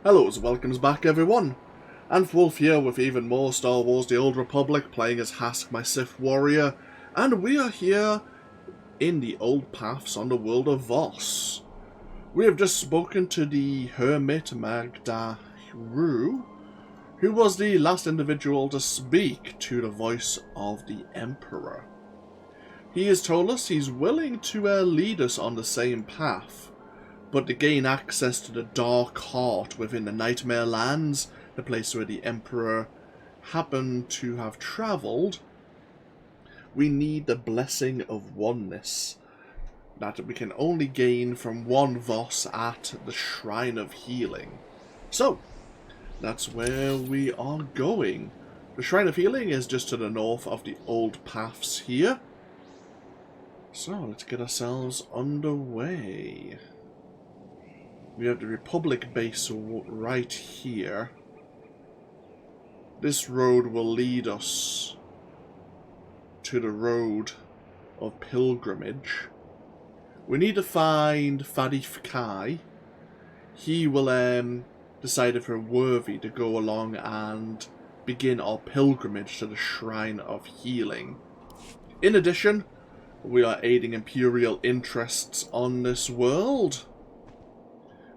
Hello and welcomes back everyone, and Wolf here with even more Star Wars The Old Republic, playing as Hask, my Sith warrior, and we are here in the old paths on the world of Voss. We have just spoken to the Hermit Magdaru, who was the last individual to speak to the voice of the Emperor. He has told us he's willing to lead us on the same path, but to gain access to the Dark Heart within the Nightmare Lands, the place where the Emperor happened to have travelled, we need the blessing of Oneness that we can only gain from one Voss at the Shrine of Healing. So, that's where we are going. The Shrine of Healing is just to the north of the old paths here. So, let's get ourselves underway. We have the Republic base right here. This road will lead us to the road of pilgrimage. We need to find Fadif Kai. He will decide if we're worthy to go along and begin our pilgrimage to the Shrine of Healing. In addition, we are aiding Imperial interests on this world.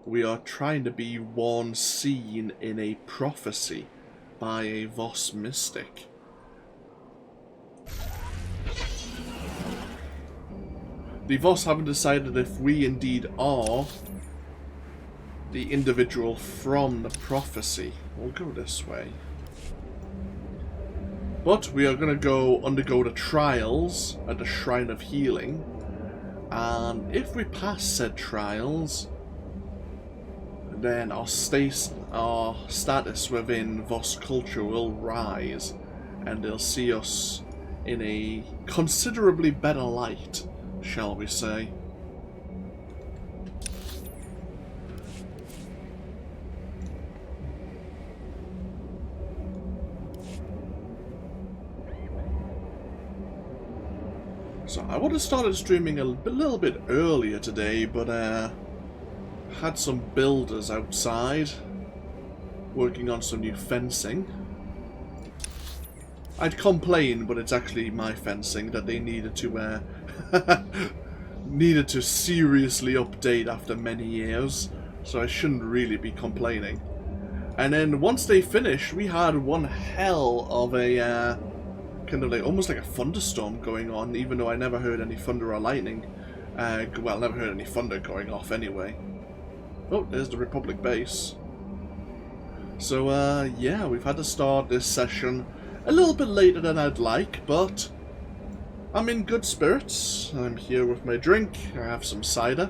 We are trying to be one seen in a prophecy by a Voss mystic. The Voss haven't decided if we indeed are the individual from the prophecy. We'll go this way. But we are going to undergo the trials at the Shrine of Healing. And if we pass said trials, then our status within Voss culture will rise, and they'll see us in a considerably better light, shall we say. So I would have started streaming a little bit earlier today, but had some builders outside working on some new fencing. I'd complain, but it's actually my fencing that they needed to needed to seriously update after many years, so I shouldn't really be complaining. And then once they finished, we had one hell of a kind of like almost like a thunderstorm going on, even though I never heard any thunder or lightning. Well, never heard any thunder going off anyway. Oh, there's the Republic base. So, yeah, we've had to start this session a little bit later than I'd like, but I'm in good spirits. I'm here with my drink. I have some cider.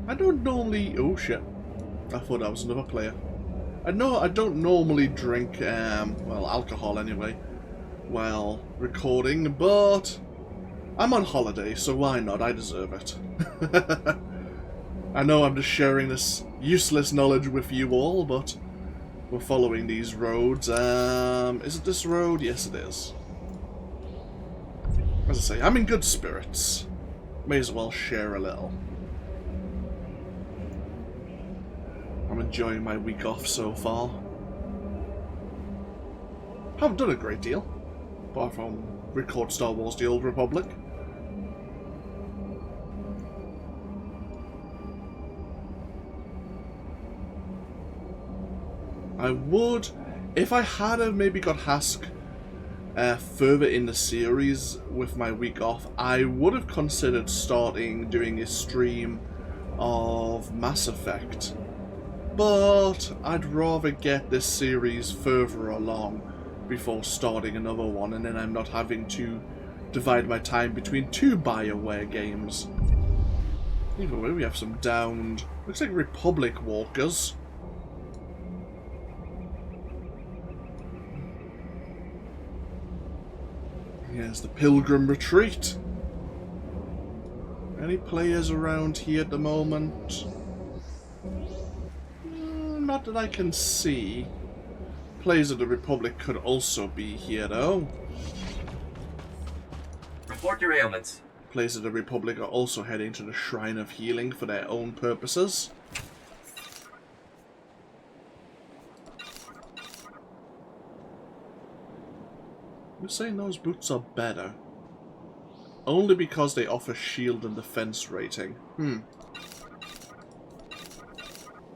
I don't normally... Oh, shit. I thought that was another player. I don't normally drink, well, alcohol anyway, while recording, but I'm on holiday, so why not? I deserve it. I know I'm just sharing this useless knowledge with you all, but we're following these roads. Is it this road? Yes, it is. As I say, I'm in good spirits. May as well share a little. I'm enjoying my week off so far. Haven't done a great deal, apart from record Star Wars The Old Republic. I would, if I had maybe got Hask further in the series with my week off, I would have considered doing a stream of Mass Effect. But I'd rather get this series further along before starting another one, and then I'm not having to divide my time between two BioWare games. Either way, we have some downed, looks like Republic walkers. Here's the Pilgrim Retreat. Any players around here at the moment? Not that I can see. Players of the Republic could also be here, though. Report your ailments. Players of the Republic are also heading to the Shrine of Healing for their own purposes. You're saying those boots are better? Only because they offer shield and defense rating.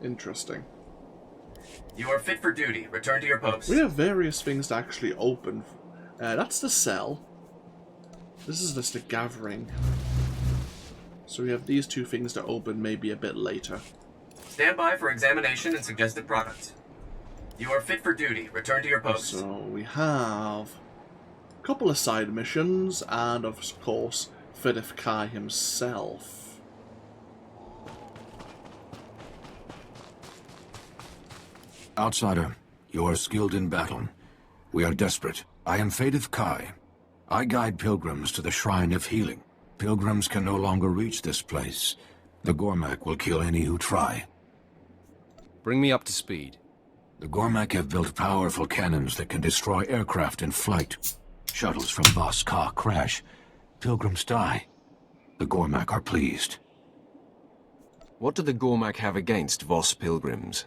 Interesting. You are fit for duty. Return to your post. We have various things to actually open. That's the cell. This is just a gathering. So we have these two things to open maybe a bit later. Stand by for examination and suggested products. You are fit for duty. Return to your post. So we have a couple of side missions, and of course, Fidif Kai himself. Outsider, you are skilled in battle. We are desperate. I am Fadith Kai. I guide pilgrims to the Shrine of Healing. Pilgrims can no longer reach this place. The Gormak will kill any who try. Bring me up to speed. The Gormak have built powerful cannons that can destroy aircraft in flight. Shuttles from Voss crash. Pilgrims die. The Gormak are pleased. What do the Gormak have against Voss pilgrims?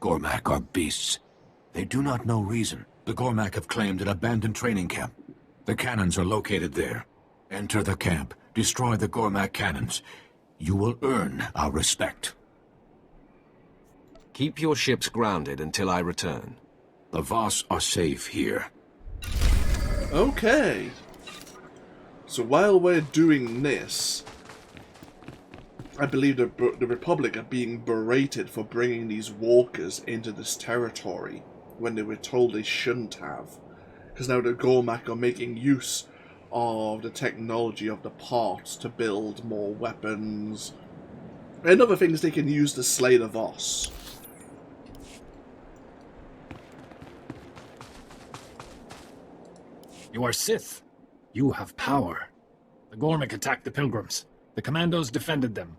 Gormak are beasts. They do not know reason. The Gormak have claimed an abandoned training camp. The cannons are located there. Enter the camp. Destroy the Gormak cannons. You will earn our respect. Keep your ships grounded until I return. The Voss are safe here. Okay. So while we're doing this, I believe the Republic are being berated for bringing these walkers into this territory when they were told they shouldn't have. Because now the Gormak are making use of the technology of the parts to build more weapons and other things they can use to slay the Voss. You are Sith. You have power. The Gormak attacked the Pilgrims. The Commandos defended them.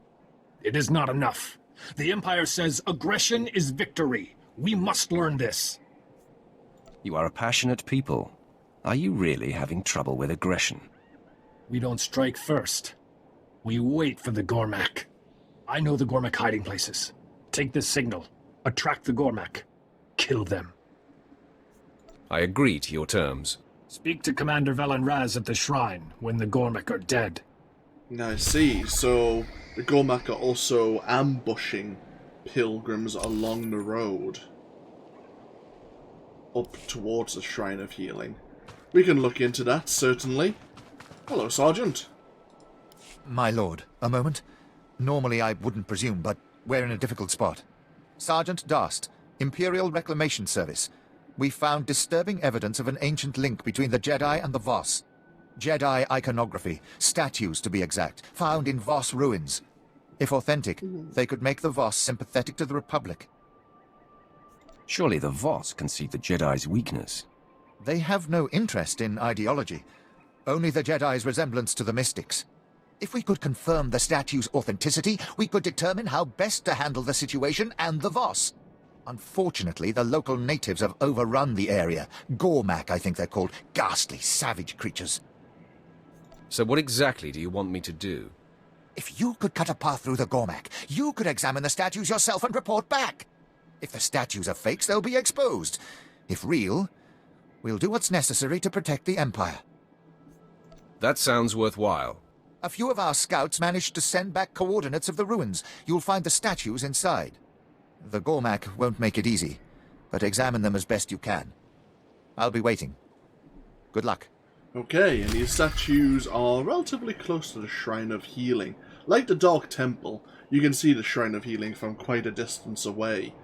It is not enough. The Empire says aggression is victory. We must learn this. You are a passionate people. Are you really having trouble with aggression? We don't strike first. We wait for the Gormak. I know the Gormak hiding places. Take this signal. Attract the Gormak. Kill them. I agree to your terms. Speak to Commander Velen Raz at the shrine when the Gormak are dead. I see. So the Gormak are also ambushing pilgrims along the road up towards the Shrine of Healing. We can look into that, certainly. Hello, Sergeant. My lord, a moment. Normally I wouldn't presume, but we're in a difficult spot. Sergeant Darst, Imperial Reclamation Service. We found disturbing evidence of an ancient link between the Jedi and the Voss. Jedi iconography, statues to be exact, found in Voss ruins. If authentic, they could make the Voss sympathetic to the Republic. Surely the Voss can see the Jedi's weakness. They have no interest in ideology, only the Jedi's resemblance to the mystics. If we could confirm the statue's authenticity, we could determine how best to handle the situation and the Voss. Unfortunately, the local natives have overrun the area. Gormak, I think they're called. Ghastly, savage creatures. So what exactly do you want me to do? If you could cut a path through the Gormak, you could examine the statues yourself and report back. If the statues are fakes, they'll be exposed. If real, we'll do what's necessary to protect the Empire. That sounds worthwhile. A few of our scouts managed to send back coordinates of the ruins. You'll find the statues inside. The Gormak won't make it easy, but examine them as best you can. I'll be waiting. Good luck. Okay, and these statues are relatively close to the Shrine of Healing. Like the Dark Temple, you can see the Shrine of Healing from quite a distance away.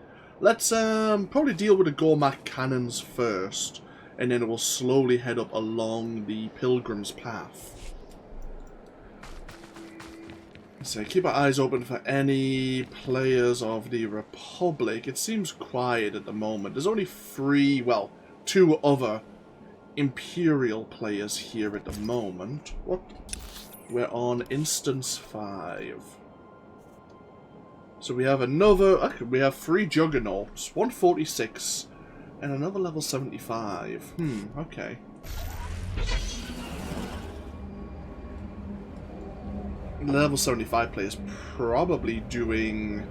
Let's probably deal with the Gormak cannons first, and then we'll slowly head up along the Pilgrim's Path. So keep our eyes open for any players of the Republic. It seems quiet at the moment. There's only two other Imperial players here at the moment. What? We're on Instance 5. So we have we have 3 Juggernauts, 146, and another level 75. Okay. The level 75 player is probably doing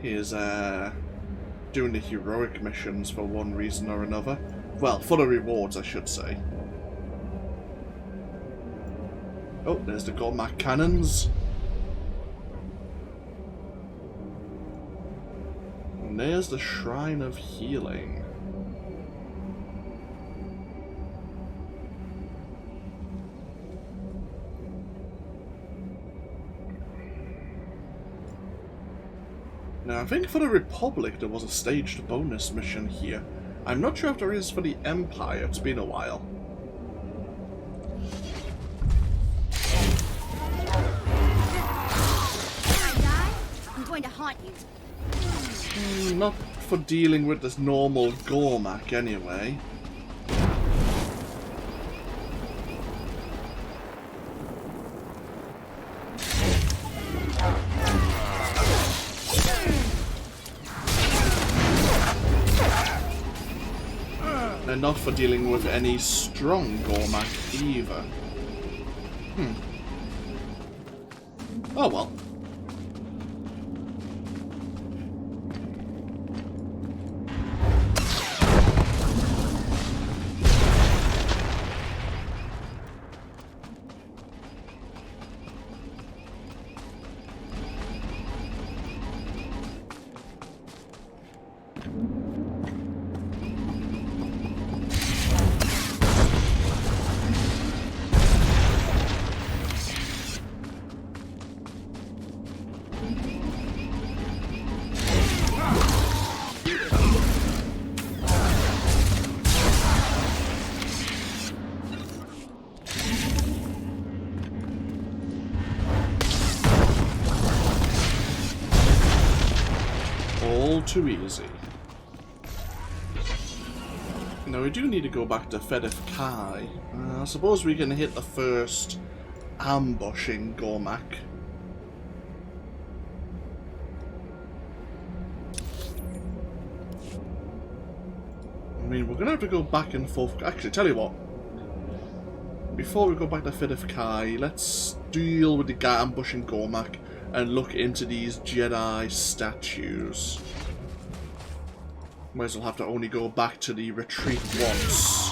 his, doing the heroic missions for one reason or another. Well, for the rewards, I should say. Oh, there's the Gormak cannons. And there's the Shrine of Healing. Now, I think for the Republic there was a staged bonus mission here. I'm not sure if there is for the Empire, it's been a while. I'm going to haunt you. Not for dealing with this normal Gormak anyway. And not for dealing with any strong Gormak either. Oh well. All too easy. Now we do need to go back to Fedif Kai. I suppose we can hit the first ambushing Gormak. I mean, we're gonna have to go back and forth. Actually, tell you what. Before we go back to Fedif Kai, let's deal with the ambushing Gormak and look into these Jedi statues. Might as well have to only go back to the retreat once.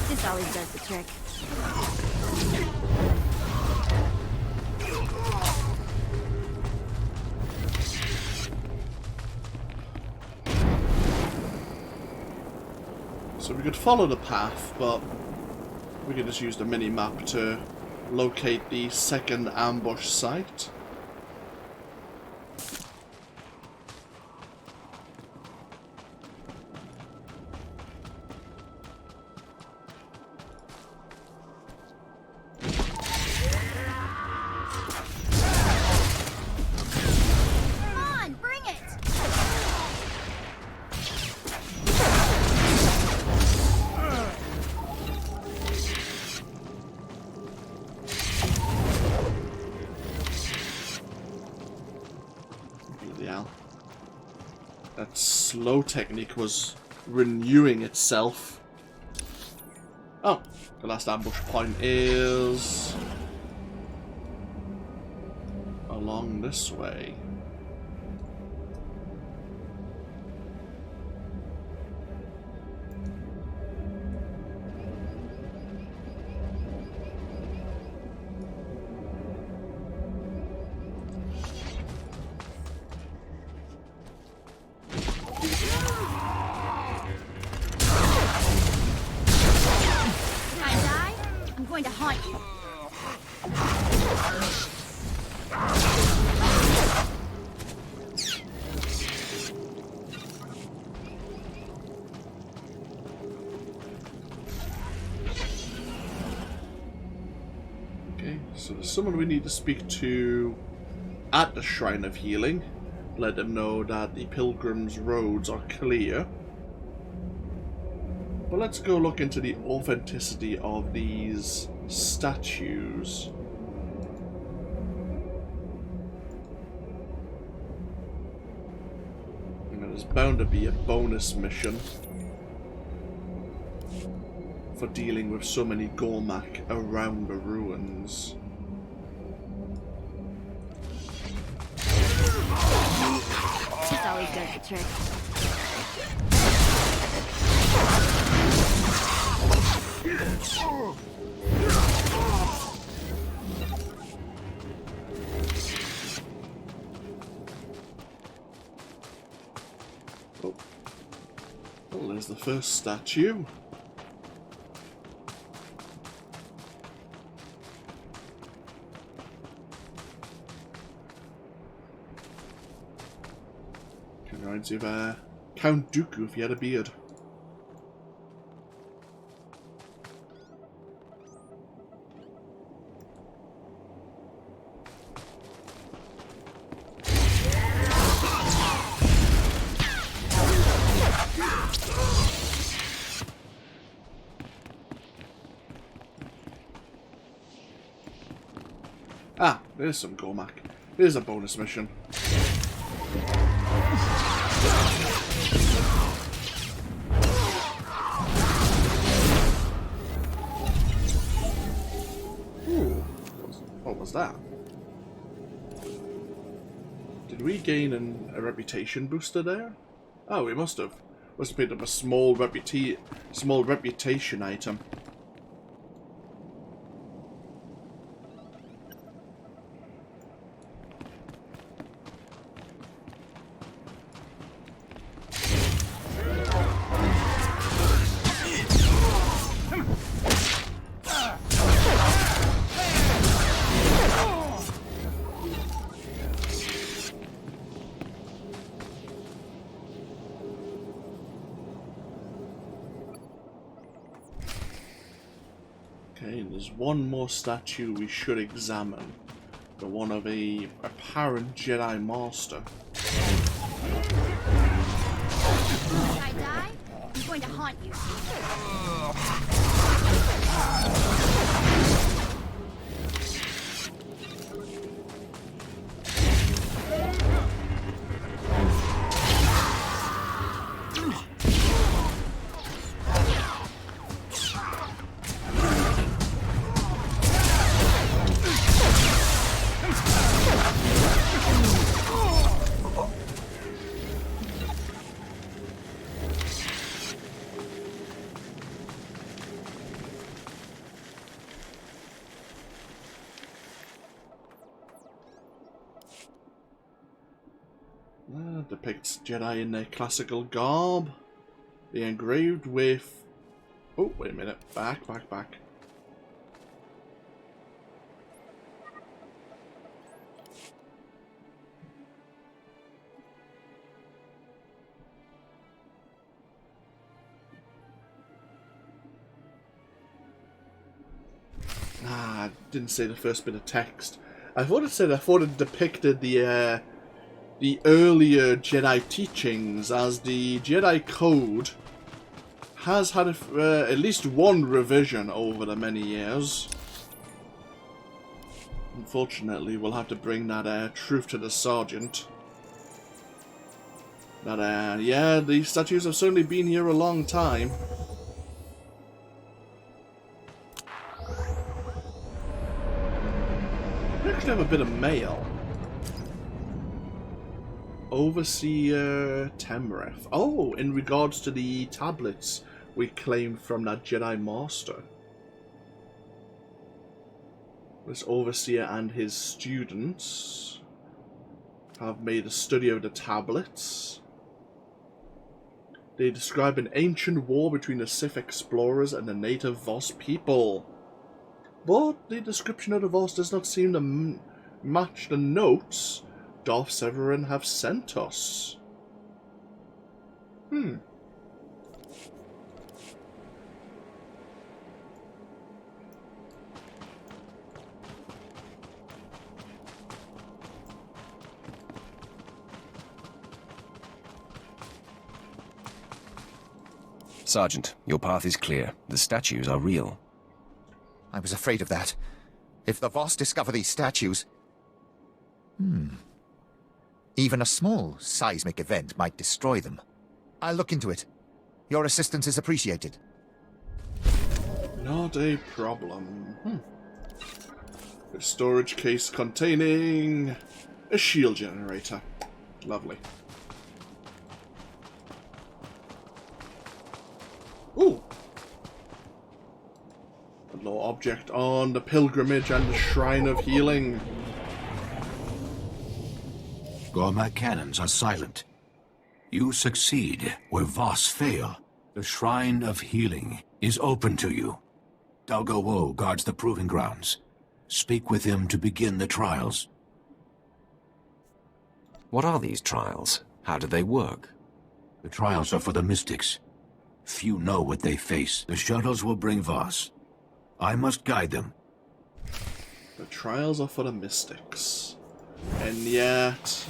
This always does the trick. So we could follow the path, but we can just use the mini-map to locate the second ambush site. Come on, bring it! That slow technique was renewing itself. Oh, the last ambush point is along this way. Going to haunt you. Okay, so there's someone we need to speak to at the Shrine of Healing. Let them know that the pilgrims' roads are clear. But let's go look into the authenticity of these statues. And there's bound to be a bonus mission for dealing with so many Gormak around the ruins. This always does the trick. Well, there's the first statue. Reminds you of Count Dooku if he had a beard. Ah, there's some Gormak. Here's a bonus mission. Ooh, what was that? Did we gain a reputation booster there? Oh, we must have. Must have picked up a small reputation item. Okay, there's one more statue we should examine. The one of a apparent Jedi Master. When I die, I'm going to haunt you. Depicts Jedi in their classical garb. The engraved with... Oh, wait a minute. Back. Ah, I didn't say the first bit of text. I thought it depicted the earlier Jedi teachings, as the Jedi Code has had at least one revision over the many years. Unfortunately, we'll have to bring that truth to the Sergeant. That, yeah, these statues have certainly been here a long time. We actually have a bit of mail. Overseer Temreth. Oh, in regards to the tablets we claimed from that Jedi Master. This Overseer and his students have made a study of the tablets. They describe an ancient war between the Sith explorers and the native Voss people. But the description of the Voss does not seem to match the notes Darth Severin have sent us. Sergeant, your path is clear. The statues are real. I was afraid of that. If the Voss discover these statues... Even a small seismic event might destroy them. I'll look into it. Your assistance is appreciated. Not a problem. A storage case containing a shield generator. Lovely. Ooh! A law object on the pilgrimage and the shrine of healing. Gormak cannons are silent. You succeed where Voss fail. The Shrine of Healing is open to you. Dalgo Wo guards the proving grounds. Speak with him to begin the trials. What are these trials? How do they work? The trials are for the mystics. Few know what they face. The shuttles will bring Voss. I must guide them. The trials are for the mystics. And yet,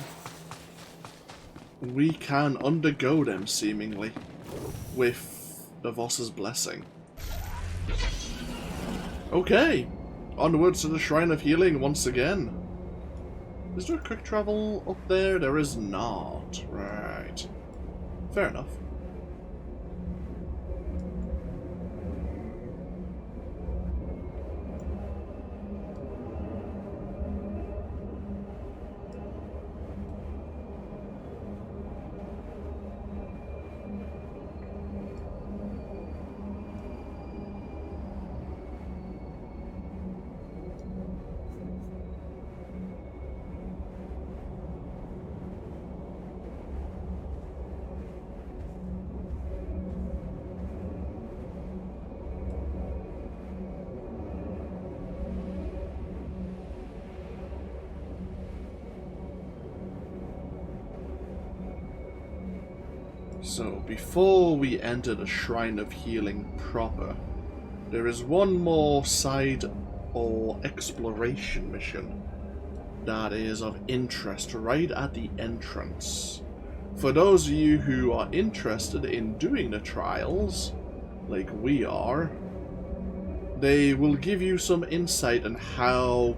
we can undergo them, seemingly, with the Voss's blessing. Okay, onwards to the Shrine of Healing once again. Is there a quick travel up there? There is not. Right. Fair enough. So, before we enter the Shrine of Healing proper, there is one more side or exploration mission that is of interest right at the entrance. For those of you who are interested in doing the trials, like we are, they will give you some insight on how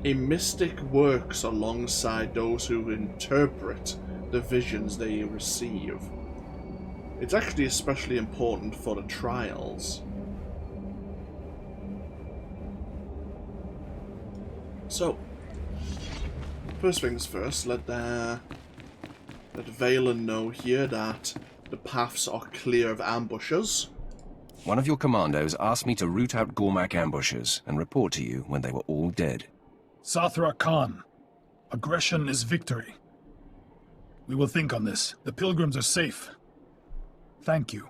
a mystic works alongside those who interpret the visions they receive. It's actually especially important for the trials. So, first things first, let Valen know here that the paths are clear of ambushes. One of your commandos asked me to root out Gormak ambushes and report to you when they were all dead. Sathra Khan, aggression is victory. We will think on this. The pilgrims are safe. Thank you.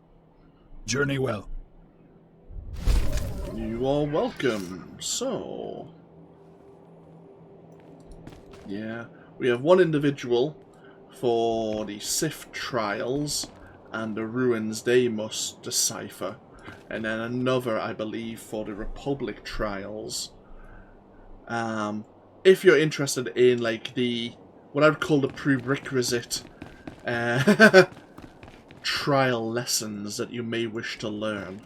Journey well. You are welcome. So, yeah, we have one individual for the Sith trials and the ruins they must decipher, and then another, I believe, for the Republic trials. If you're interested in like what I would call the prerequisite trial lessons that you may wish to learn.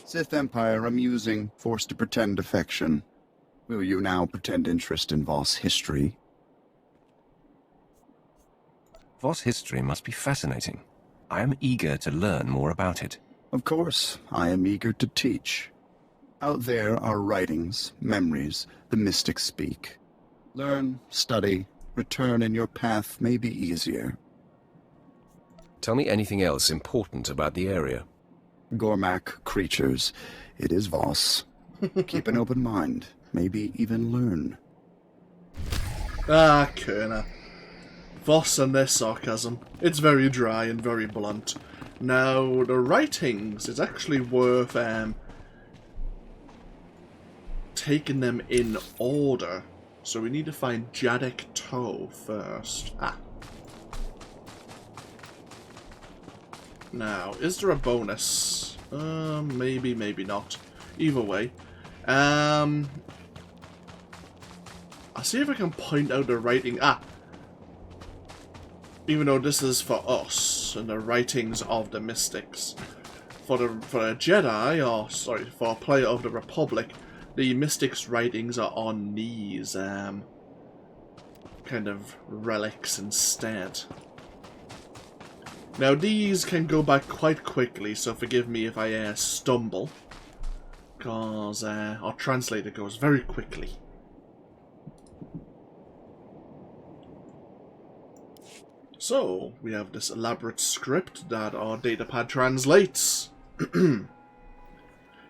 Sith Empire amusing, forced to pretend affection. Will you now pretend interest in Voss history? Voss history must be fascinating. I am eager to learn more about it. Of course, I am eager to teach. Out there are writings, memories, the mystics speak. Learn, study, return, and your path may be easier. Tell me anything else important about the area. Gormak creatures. It is Voss. Keep an open mind. Maybe even learn. Ah, Kerner. Voss and their sarcasm. It's very dry and very blunt. Now, the writings is actually worth taking them in order. So we need to find Jadek Toe first. Now, is there a bonus? Maybe, maybe not. Either way. I'll see if I can point out the writing. Even though this is for us, and the writings of the mystics. For a Jedi, or sorry, for a player of the Republic, the mystics' writings are on these kind of relics instead. Now these can go back quite quickly, so forgive me if I stumble, because our translator goes very quickly. So, we have this elaborate script that our datapad translates.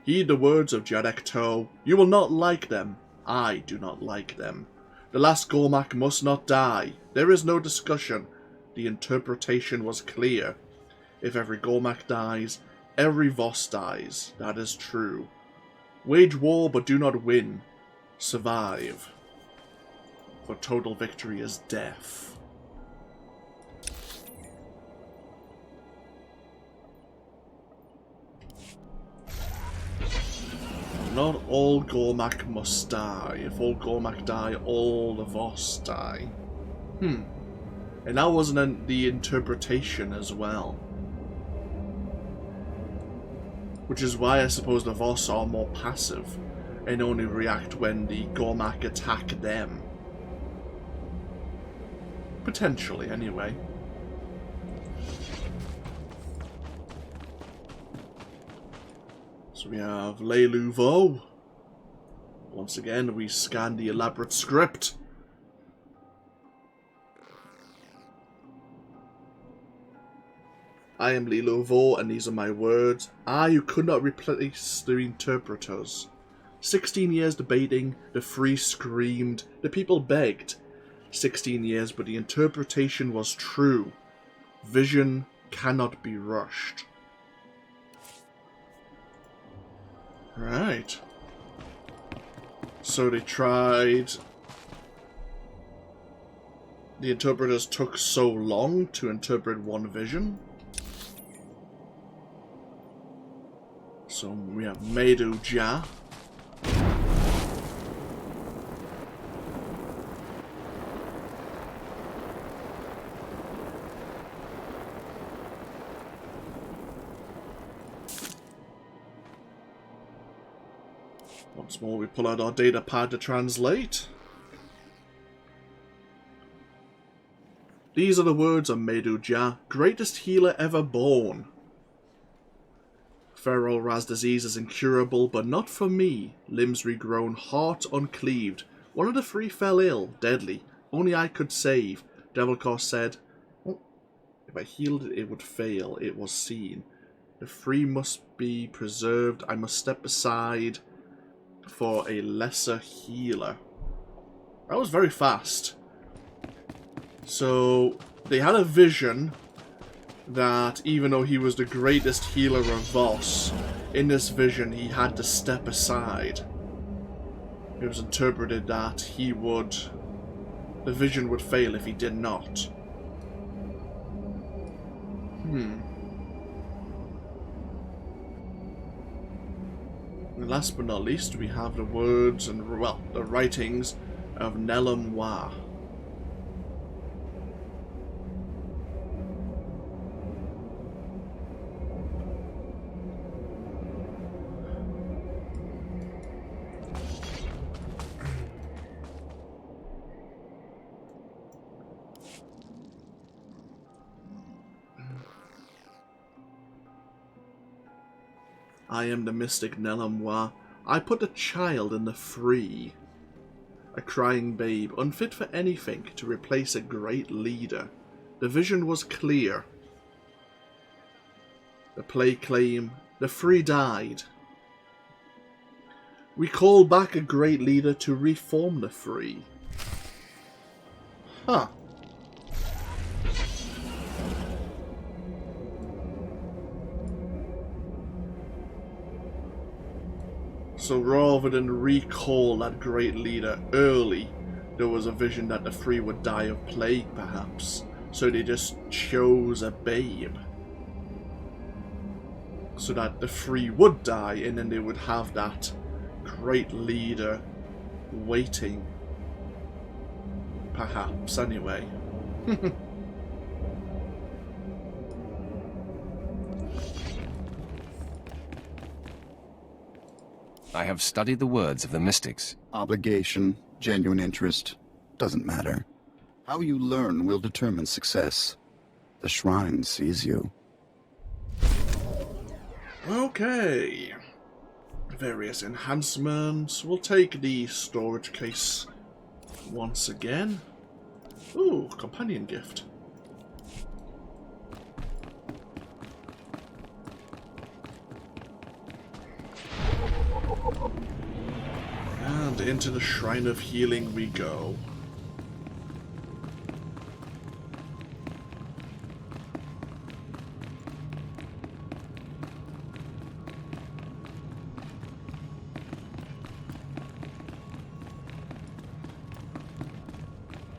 Heed the words of Jadek Toe. You will not like them. I do not like them. The last Gormak must not die. There is no discussion. The interpretation was clear. If every Gormak dies, every Voss dies. That is true. Wage war, but do not win. Survive. For total victory is death. Not all Gormak must die. If all Gormak die, all the Voss die. And that wasn't the interpretation as well. Which is why I suppose the Voss are more passive and only react when the Gormak attack them. Potentially, anyway. So we have Leiluvo. Once again, we scan the elaborate script. I am Leiluvo, and these are my words. I, who could not replace the interpreters. 16 years debating, the free screamed, the people begged. 16 years, but the interpretation was true. Vision cannot be rushed. Right. So they tried... The interpreters took so long to interpret one vision. So we have Medu Ja. Once more, we pull out our data pad to translate. These are the words of Medu Ja, greatest healer ever born. Feral Raz disease is incurable, but not for me. Limbs regrown, heart uncleaved. One of the three fell ill, deadly. Only I could save. Devilcore said, oh, if I healed it, it would fail. It was seen. The three must be preserved. I must step aside for a lesser healer. That was very fast. So, they had a vision that even though he was the greatest healer of Voss, in this vision he had to step aside. It was interpreted that he would... the vision would fail if he did not. And last but not least, we have the words and, well, the writings of Nelam Wa. I am the mystic Nelam Wa. I put a child in the free. A crying babe, unfit for anything, to replace a great leader. The vision was clear. The play claim, the free died. We call back a great leader to reform the free. Huh. So rather than recall that great leader early, there was a vision that the three would die of plague, perhaps. So they just chose a babe. So that the three would die, and then they would have that great leader waiting. Perhaps, anyway. I have studied the words of the mystics. Obligation, genuine interest, doesn't matter. How you learn will determine success. The shrine sees you. Okay. Various enhancements. We'll take the storage case once again. Ooh, companion gift. And into the Shrine of Healing we go.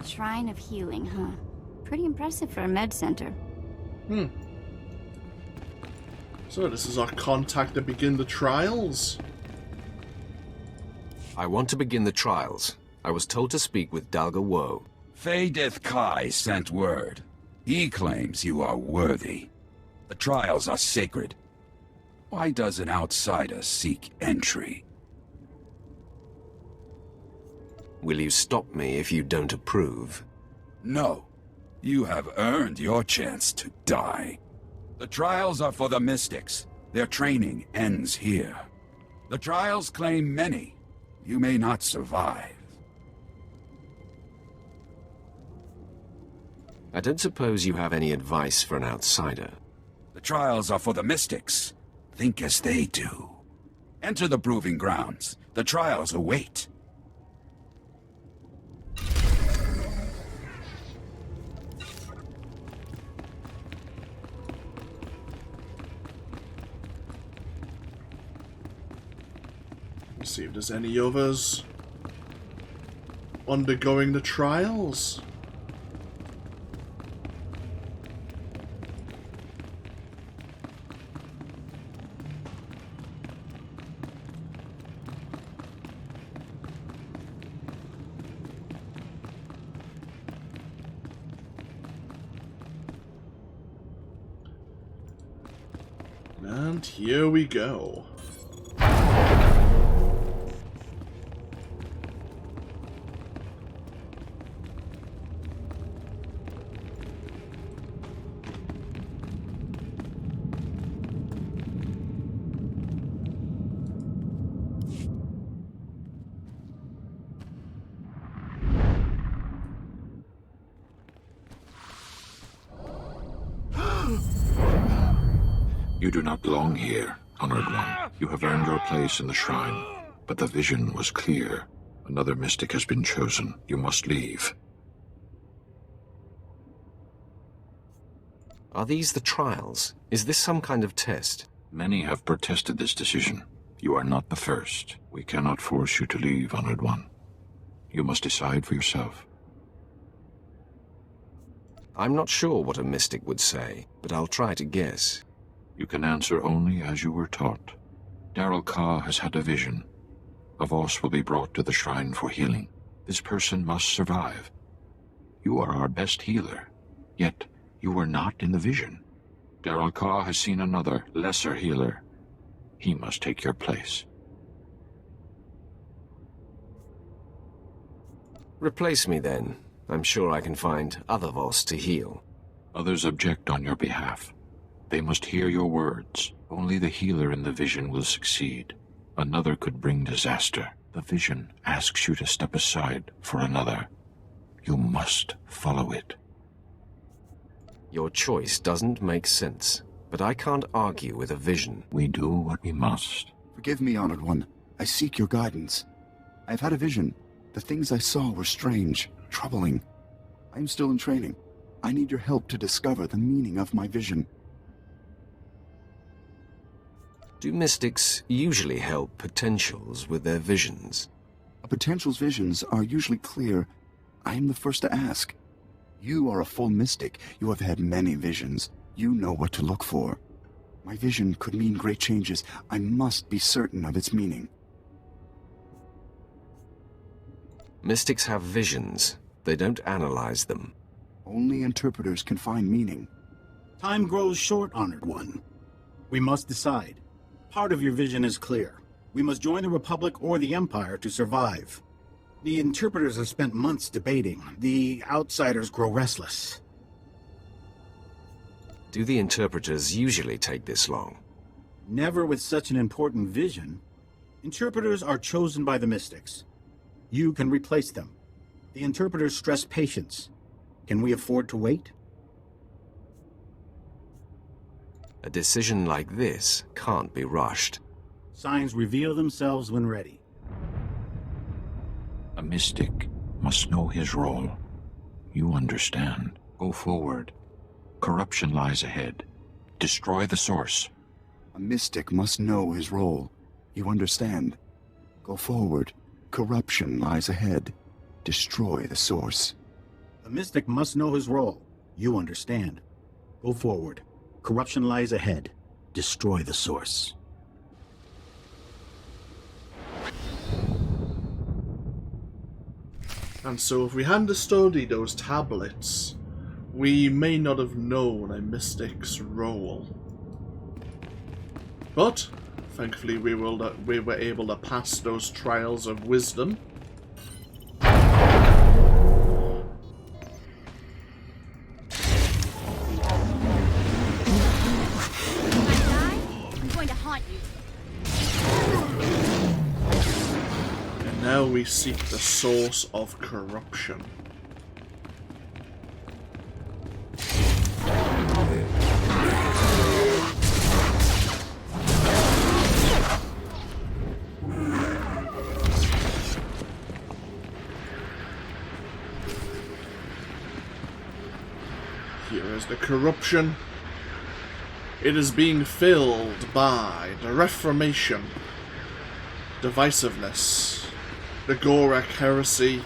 Shrine of Healing, huh? Pretty impressive for a med center. So this is our contact to begin the trials. I want to begin the trials. I was told to speak with Dalga Woe. Fadeth Kai sent word. He claims you are worthy. The trials are sacred. Why does an outsider seek entry? Will you stop me if you don't approve? No. You have earned your chance to die. The trials are for the mystics. Their training ends here. The trials claim many. You may not survive. I don't suppose you have any advice for an outsider. The trials are for the mystics. Think as they do. Enter the proving grounds. The trials await. Let's see if there's any others undergoing the trials. And here we go. You do not belong here, Honored One. You have earned your place in the shrine, but the vision was clear. Another mystic has been chosen. You must leave. Are these the trials? Is this some kind of test? Many have protested this decision. You are not the first. We cannot force you to leave, Honored One. You must decide for yourself. I'm not sure what a mystic would say, but I'll try to guess. You can answer only as you were taught. Darrell Ka has had a vision. A Voss will be brought to the shrine for healing. This person must survive. You are our best healer, yet you were not in the vision. Darrell Ka has seen another, lesser healer. He must take your place. Replace me then. I'm sure I can find other Voss to heal. Others object on your behalf. They must hear your words. Only the healer in the vision will succeed. Another could bring disaster. The vision asks you to step aside for another. You must follow it. Your choice doesn't make sense, but I can't argue with a vision. We do what we must. Forgive me, Honored One. I seek your guidance. I've had a vision. The things I saw were strange, troubling. I am still in training. I need your help to discover the meaning of my vision. Do mystics usually help potentials with their visions? A potential's visions are usually clear. I am the first to ask. You are a full mystic. You have had many visions. You know what to look for. My vision could mean great changes. I must be certain of its meaning. Mystics have visions. They don't analyze them. Only interpreters can find meaning. Time grows short, Honored One. We must decide. Part of your vision is clear. We must join the Republic or the Empire to survive. The interpreters have spent months debating. The outsiders grow restless. Do the interpreters usually take this long? Never with such an important vision. Interpreters are chosen by the mystics. You can replace them. The interpreters stress patience. Can we afford to wait? A decision like this can't be rushed. Signs reveal themselves when ready. A mystic must know his role. You understand. Go forward. Corruption lies ahead. Destroy the source. A mystic must know his role. You understand. Go forward. Corruption lies ahead. Destroy the source. A mystic must know his role. You understand. Go forward. Corruption lies ahead. Destroy the source. And so if we hadn't studied those tablets, we may not have known a mystic's role. But thankfully we were able to pass those trials of wisdom. Now we seek the source of corruption. Here is the corruption. It is being filled by the Reformation, divisiveness, the Gorak heresy,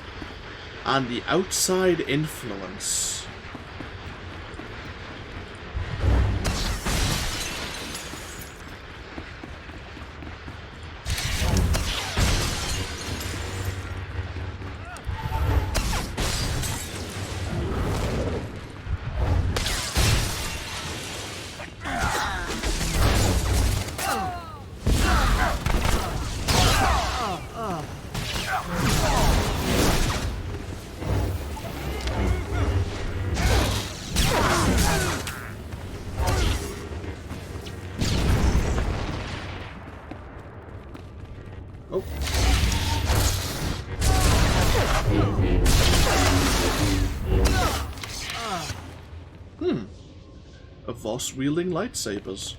and the outside influence. A Voss wielding lightsabers.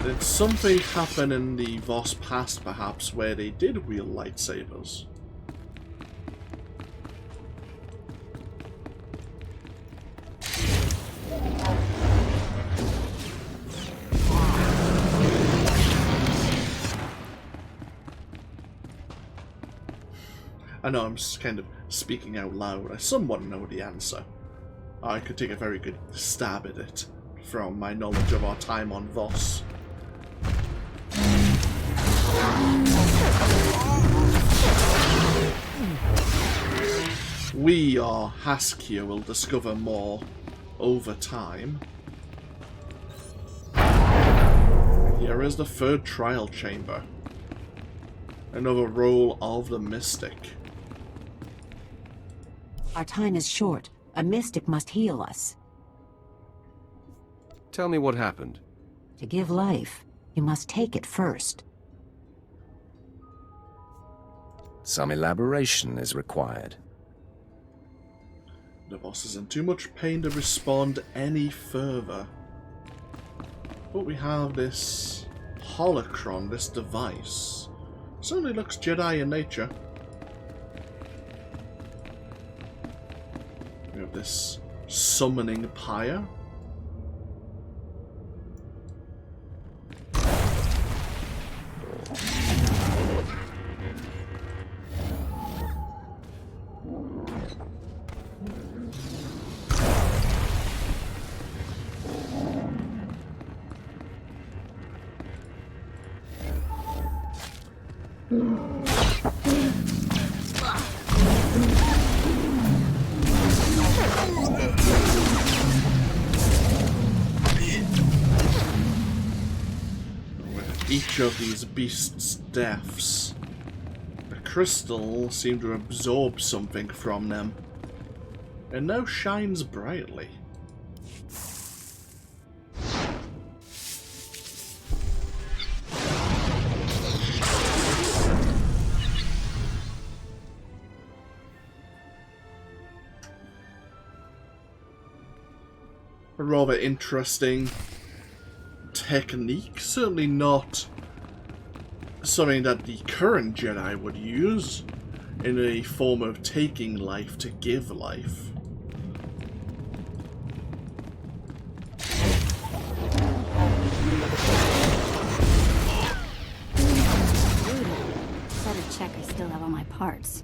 Did something happen in the Voss past, perhaps, where they did wield lightsabers? I know I'm just kind of speaking out loud. I somewhat know the answer. I could take a very good stab at it from my knowledge of our time on Voss. We, or Hask here, will discover more over time. Here is the third trial chamber. Another role of the mystic. Our time is short. A mystic must heal us. Tell me what happened. To give life, you must take it first. Some elaboration is required. The boss is in too much pain to respond any further. But we have this holocron, this device. Certainly looks Jedi in nature. We have this summoning pyre. Each of these beasts' deaths, the crystal seemed to absorb something from them. and now shines brightly. A rather interesting technique, certainly not something that the current Jedi would use in a form of taking life to give life. Better check I still have all my parts.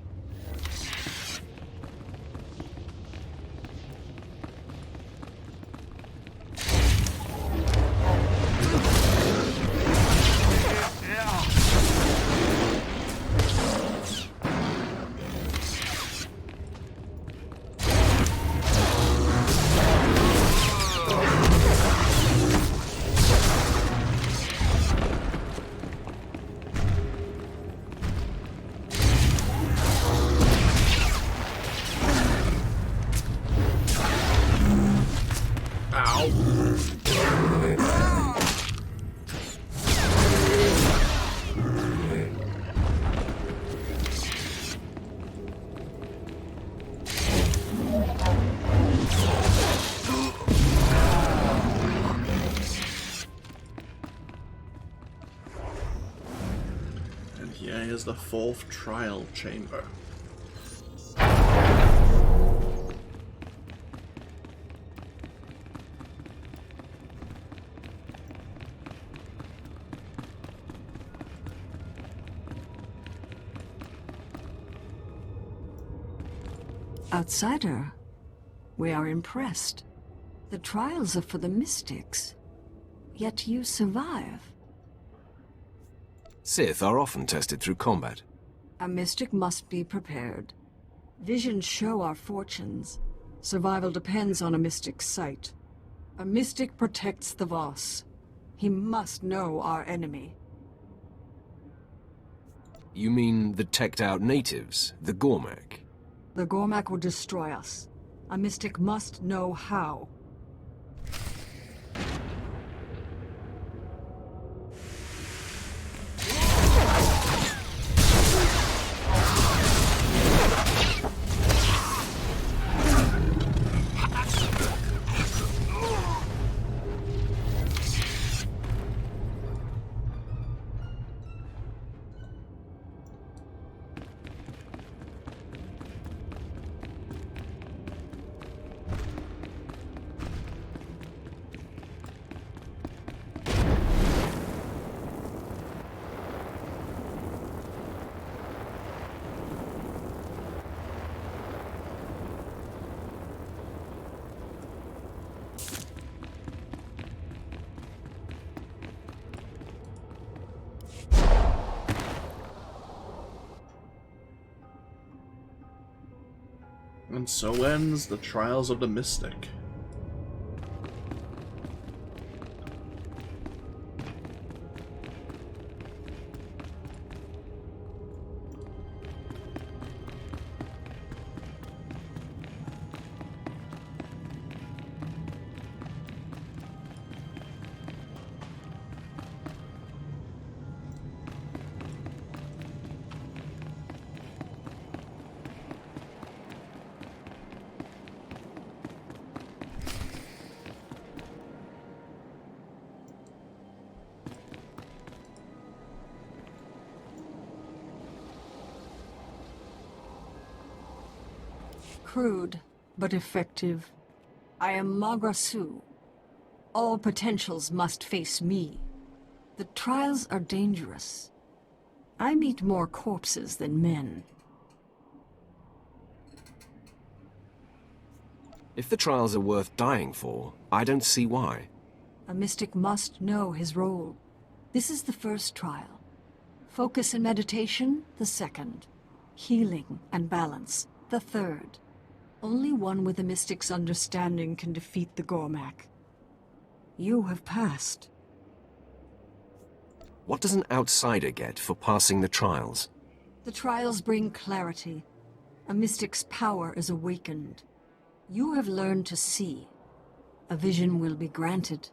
Is the fourth trial chamber. Outsider, we are impressed. The trials are for the mystics, yet you survive. Sith are often tested through combat. A mystic must be prepared. Visions show our fortunes. Survival depends on a mystic's sight. A mystic protects the Voss. He must know our enemy. You mean the teched-out natives, the Gormak? The Gormak will destroy us. A mystic must know how. And so ends the Trials of the Mystic. Crude, but effective. I am Magrasu. All potentials must face me. The trials are dangerous. I meet more corpses than men. If the trials are worth dying for, I don't see why. A mystic must know his role. This is the first trial. Focus and meditation, the second. Healing and balance, the third. Only one with a mystic's understanding can defeat the Gormak. You have passed. What does an outsider get for passing the trials? The trials bring clarity. A mystic's power is awakened. You have learned to see. A vision will be granted.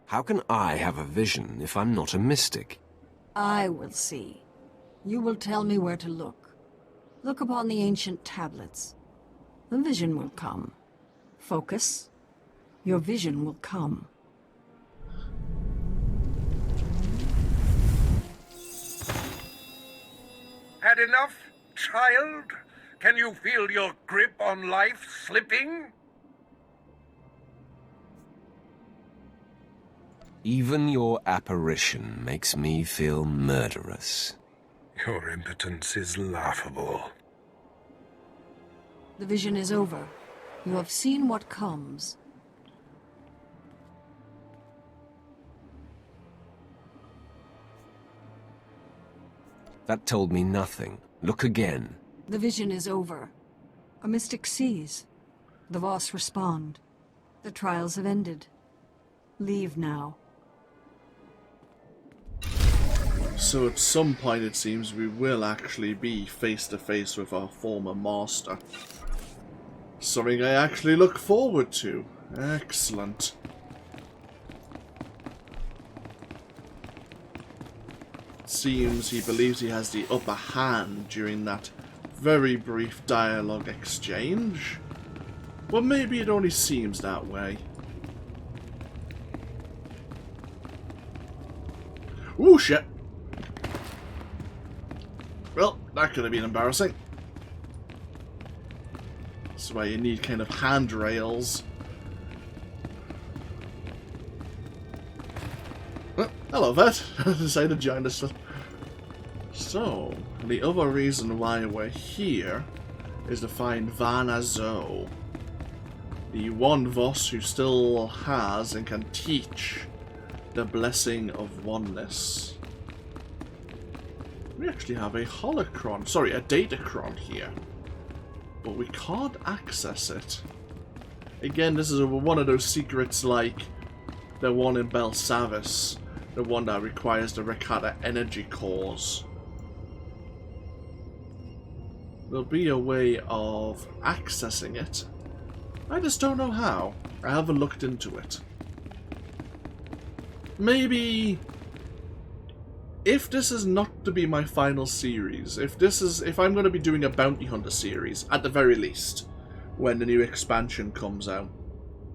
How can I have a vision if I'm not a mystic? I will see. You will tell me where to look. Look upon the ancient tablets. The vision will come. Focus. Your vision will come. Had enough, child? Can you feel your grip on life slipping? Even your apparition makes me feel murderous. Your impotence is laughable. The vision is over. You have seen what comes. That told me nothing. Look again. The vision is over. A mystic sees. The Voss respond. The trials have ended. Leave now. So at some point it seems we will actually be face to face with our former master. Something I actually look forward to. Excellent. Seems he believes he has the upper hand during that very brief dialogue exchange. But maybe it only seems that way. Ooh, shit. Well, that could have been embarrassing. That's why you need kind of handrails. Oh, hello, Vet. Decided to join us. So, the other reason why we're here is to find Van Azo, the one Voss who still has and can teach the blessing of oneness. We actually have a holocron, sorry, a datacron here, but we can't access it. Again, this is one of those secrets like the one in Belsavis, the one that requires the Rakata energy cores. There'll be a way of accessing it. I just don't know how. I haven't looked into it. Maybe if this is not to be my final series, if I'm going to be doing a Bounty Hunter series, at the very least, when the new expansion comes out,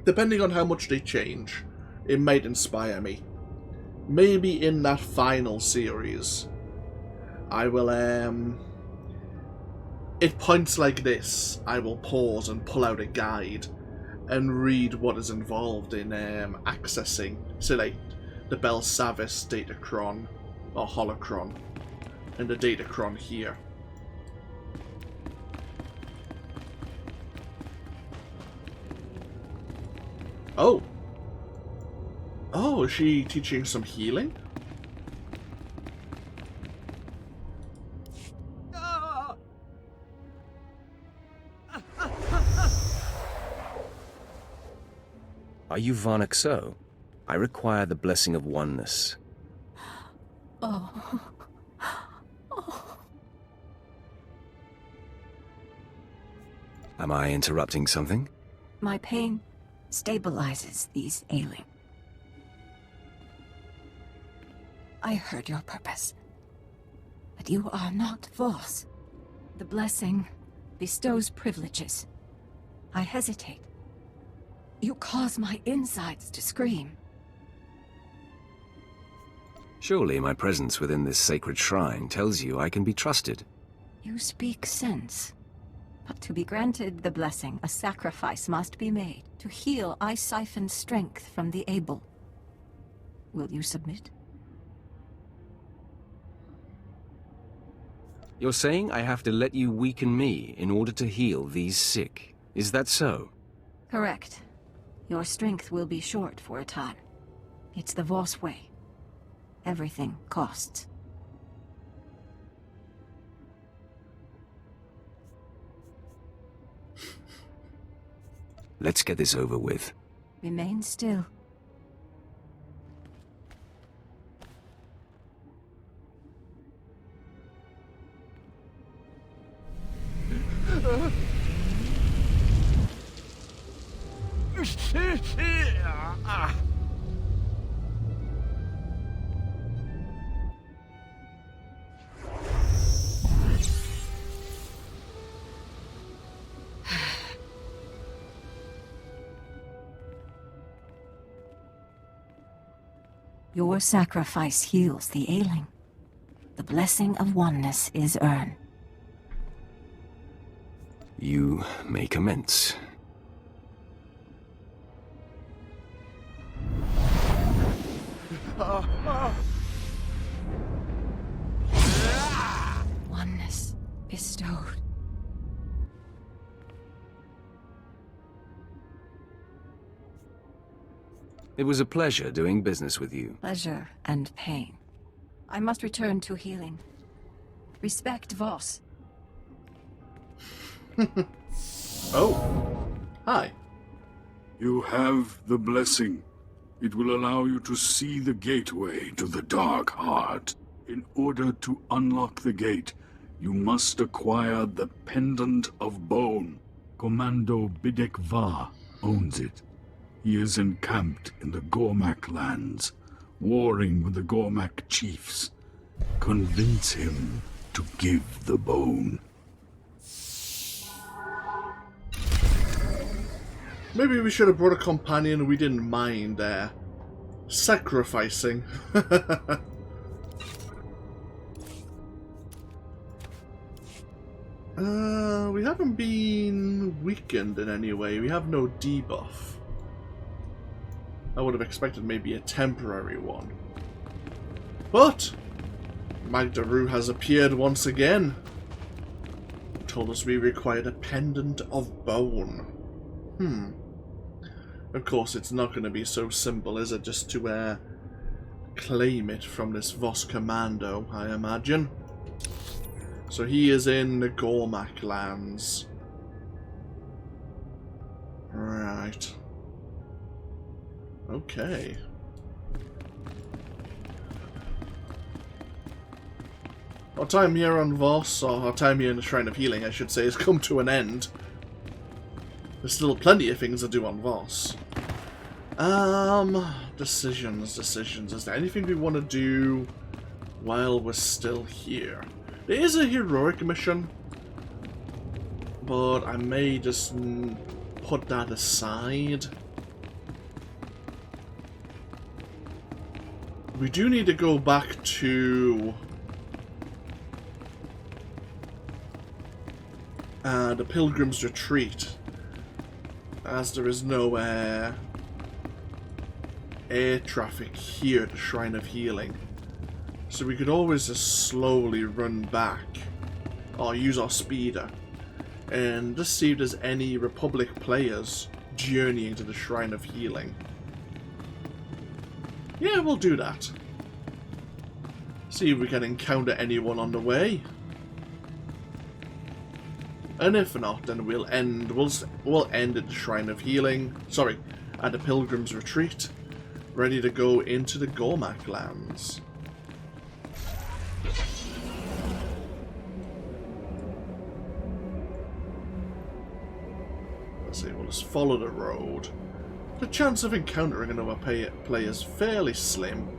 depending on how much they change, it might inspire me. Maybe in that final series, I will, at points like this, I will pause and pull out a guide and read what is involved in accessing, say like, the Belsavis Datacron, or Holocron, and the Datacron here. Oh! Oh, is she teaching some healing? Are you Varnaxo? I require the blessing of oneness. Oh. Am I interrupting something? My pain stabilizes these ailing. I heard your purpose. But you are not Voss. The blessing bestows privileges. I hesitate. You cause my insides to scream. Surely my presence within this sacred shrine tells you I can be trusted. You speak sense. But to be granted the blessing, a sacrifice must be made. To heal, I siphon strength from the able. Will you submit? You're saying I have to let you weaken me in order to heal these sick. Is that so? Correct. Your strength will be short for a time. It's the Voss way. Everything costs. Let's get this over with. Remain still. Your sacrifice heals the ailing. The blessing of oneness is earned. You may commence. Oneness bestowed. It was a pleasure doing business with you. Pleasure and pain. I must return to healing. Respect Voss. Oh. Hi. You have the blessing. It will allow you to see the gateway to the Dark Heart. In order to unlock the gate, you must acquire the Pendant of Bone. Commando Bidek Va owns it. He is encamped in the Gormak lands, warring with the Gormak chiefs. Convince him to give the bone. Maybe we should have brought a companion we didn't mind sacrificing. We haven't been weakened in any way. We have no debuff. I would have expected maybe a temporary one. But Magdaru has appeared once again. Told us we required a pendant of bone. Of course, it's not going to be so simple, is it? Just to claim it from this Voss commando, I imagine. So he is in the Gormak lands. Right. Okay. Our time here on Voss, or our time here in the Shrine of Healing, I should say, has come to an end. There's still plenty of things to do on Voss. Decisions. Is there anything we want to do while we're still here? There is a heroic mission, but I may just put that aside. We do need to go back to the Pilgrim's Retreat, as there is no air traffic here at the Shrine of Healing. So we could always just slowly run back, or use our speeder, and just see if there's any Republic players journeying to the Shrine of Healing. Yeah, we'll do that. See if we can encounter anyone on the way. And if not, then we'll end at the Shrine of Healing. Sorry, at the Pilgrim's Retreat, ready to go into the Gormak lands. Let's see, we'll just follow the road. The chance of encountering another player is fairly slim.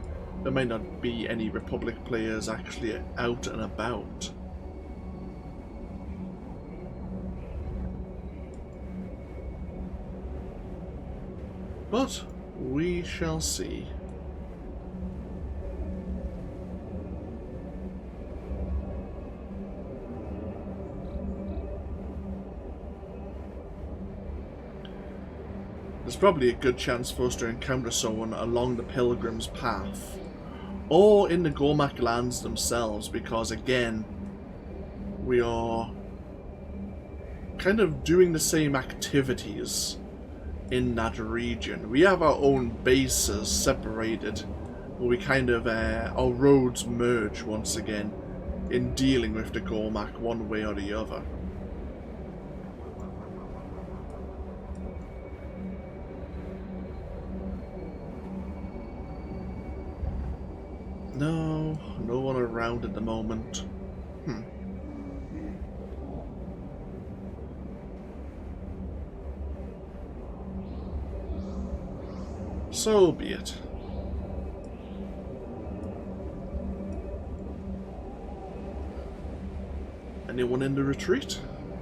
There may not be any Republic players actually out and about. But we shall see. There's probably a good chance for us to encounter someone along the Pilgrim's Path, or in the Gormak lands themselves, because again, we are kind of doing the same activities in that region. We have our own bases separated, but we kind of, our roads merge once again in dealing with the Gormak one way or the other. No one around at the moment. So be it. Anyone in the retreat?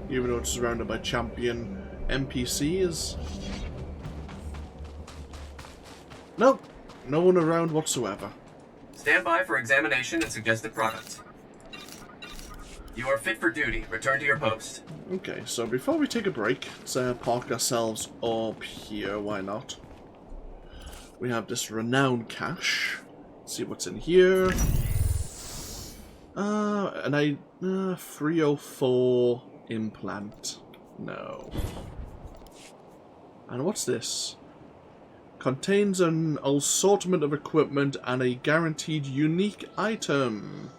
Even though it's surrounded by champion NPCs? Nope. No one around whatsoever. Stand by for examination and suggested products. You are fit for duty. Return to your post. Okay, so before we take a break, let's park ourselves up here. Why not? We have this renowned cache. Let's see what's in here. An 304 implant. No. And what's this? Contains an assortment of equipment and a guaranteed unique item.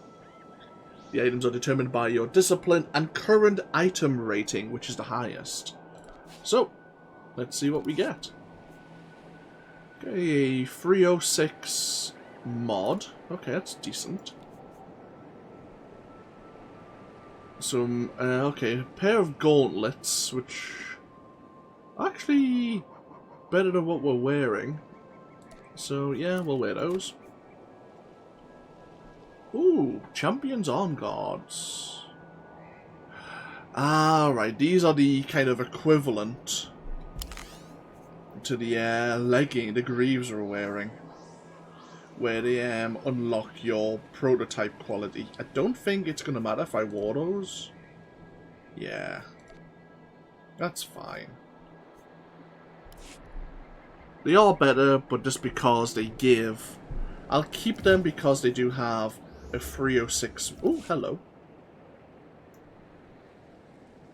The items are determined by your discipline and current item rating, which is the highest. So, let's see what we get. Okay, a 306 mod. Okay, that's decent. Some, okay, a pair of gauntlets, which are actually better than what we're wearing. So, yeah, we'll wear those. Ooh, Champion's Arm Guards. Ah, right, these are the kind of equivalent to the legging the Greaves are wearing, where they unlock your prototype quality. I don't think it's gonna matter if I wore those. Yeah, that's fine. They are better, but just because they give, I'll keep them because they do have a 306. Oh, hello.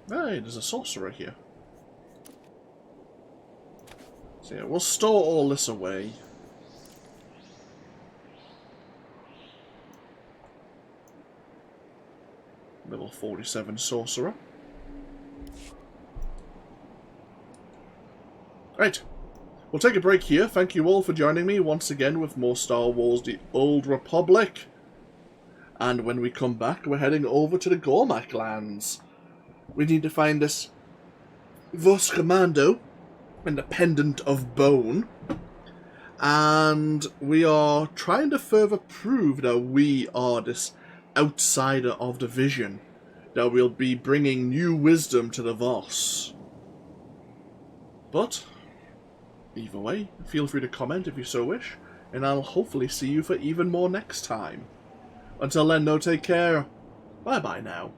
Hey, there's a sorcerer here. So yeah, we'll store all this away. Level 47 sorcerer. Right. We'll take a break here. Thank you all for joining me once again with more Star Wars The Old Republic. And when we come back, we're heading over to the Gormak lands. We need to find this Voss commando, independent of bone. And we are trying to further prove that we are this outsider of the vision. That we'll be bringing new wisdom to the Voss. But either way, feel free to comment if you so wish, and I'll hopefully see you for even more next time. Until then, no, take care. Bye-bye now.